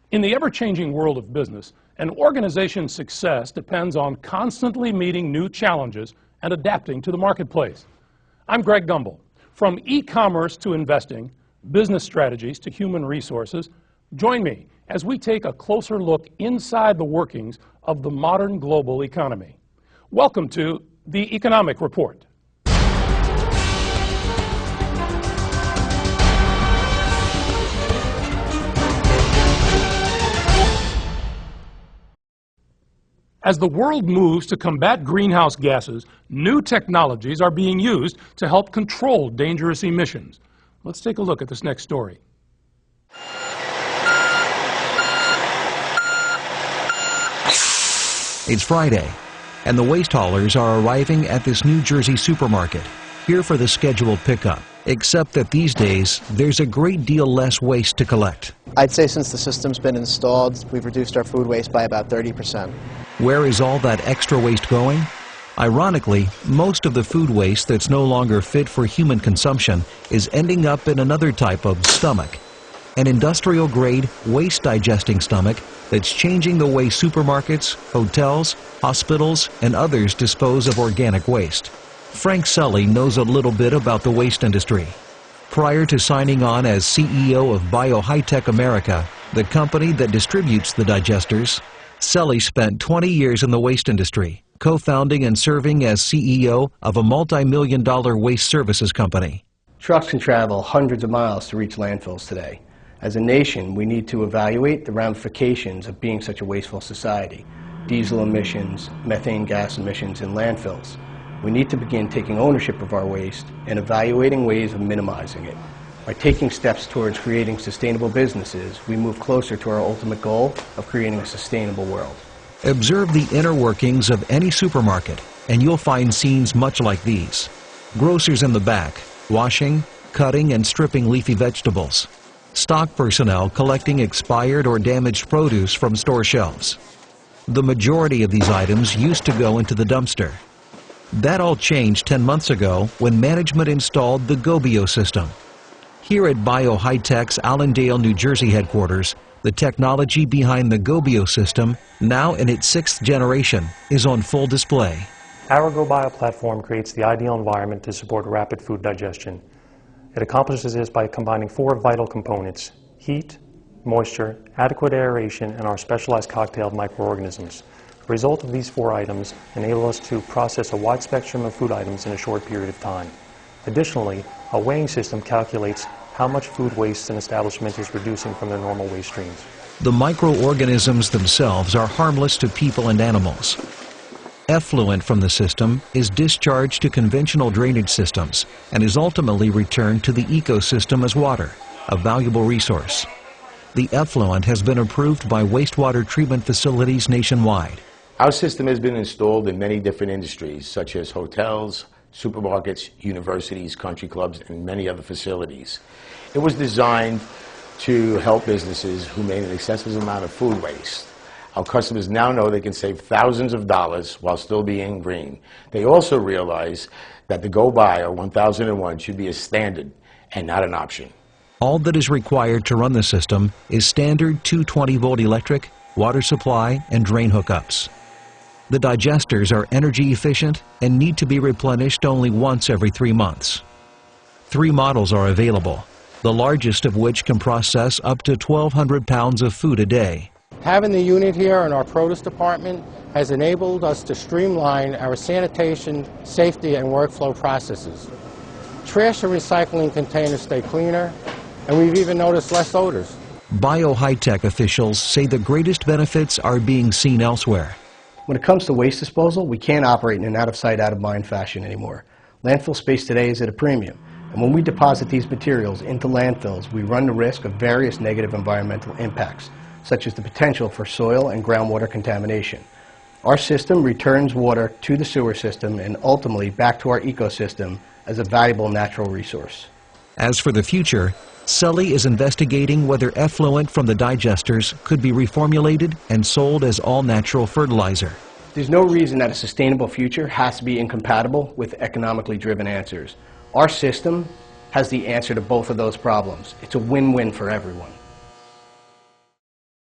In the ever-changing world of business, an organization's success depends on constantly meeting new challenges and adapting to the marketplace. I'm Greg Gumbel. From e-commerce to investing, business strategies to human resources, join me as we take a closer look inside the workings of the modern global economy. Welcome to the Economic Report. As the world moves to combat greenhouse gases, new technologies are being used to help control dangerous emissions. Let's take a look at this next story. It's Friday, and the waste haulers are arriving at this New Jersey supermarket, here for the scheduled pickup. Except that these days, there's a great deal less waste to collect. I'd say since the system's been installed, we've reduced our food waste by about 30%. Where is all that extra waste going? Ironically, most of the food waste that's no longer fit for human consumption is ending up in another type of stomach, an industrial-grade waste-digesting stomach that's changing the way supermarkets, hotels, hospitals, and others dispose of organic waste. Frank Sully knows a little bit about the waste industry. Prior to signing on as CEO of BioHitech America, the company that distributes the digesters, Sully spent 20 years in the waste industry, co-founding and serving as CEO of a multi-million-dollar waste services company. Trucks can travel hundreds of miles to reach landfills today. As a nation, we need to evaluate the ramifications of being such a wasteful society. Diesel emissions, methane gas emissions in landfills. We need to begin taking ownership of our waste and evaluating ways of minimizing it. By taking steps towards creating sustainable businesses, we move closer to our ultimate goal of creating a sustainable world. Observe the inner workings of any supermarket, and you'll find scenes much like these. Grocers in the back, washing, cutting, and stripping leafy vegetables. Stock personnel collecting expired or damaged produce from store shelves. The majority of these items used to go into the dumpster. That all changed 10 months ago when management installed the GoBio system. Here at BioHitech's Allendale, New Jersey headquarters, the technology behind the GoBio system, now in its 6th generation, is on full display. Our GoBio platform creates the ideal environment to support rapid food digestion. It accomplishes this by combining 4 vital components: heat, moisture, adequate aeration, and our specialized cocktail of microorganisms. The result of these 4 items enable us to process a wide spectrum of food items in a short period of time. Additionally, a weighing system calculates how much food waste an establishment is reducing from their normal waste streams. The microorganisms themselves are harmless to people and animals. Effluent from the system is discharged to conventional drainage systems and is ultimately returned to the ecosystem as water, a valuable resource. The effluent has been approved by wastewater treatment facilities nationwide. Our system has been installed in many different industries, such as hotels, supermarkets, universities, country clubs, and many other facilities. It was designed to help businesses who made an excessive amount of food waste. Our customers now know they can save thousands of dollars while still being green. They also realize that the GoBio 1001 should be a standard and not an option. All that is required to run the system is standard 220-volt electric, water supply, and drain hookups. The digesters are energy efficient and need to be replenished only once every 3 months. 3 models are available, the largest of which can process up to 1,200 pounds of food a day. Having the unit here in our produce department has enabled us to streamline our sanitation, safety, and workflow processes. Trash and recycling containers stay cleaner, and we've even noticed less odors. BioHitech officials say the greatest benefits are being seen elsewhere. When it comes to waste disposal, we can't operate in an out-of-sight, out-of-mind fashion anymore. Landfill space today is at a premium, and when we deposit these materials into landfills, we run the risk of various negative environmental impacts, such as the potential for soil and groundwater contamination. Our system returns water to the sewer system and ultimately back to our ecosystem as a valuable natural resource. As for the future, Sully is investigating whether effluent from the digesters could be reformulated and sold as all-natural fertilizer. There's no reason that a sustainable future has to be incompatible with economically driven answers. Our system has the answer to both of those problems. It's a win-win for everyone.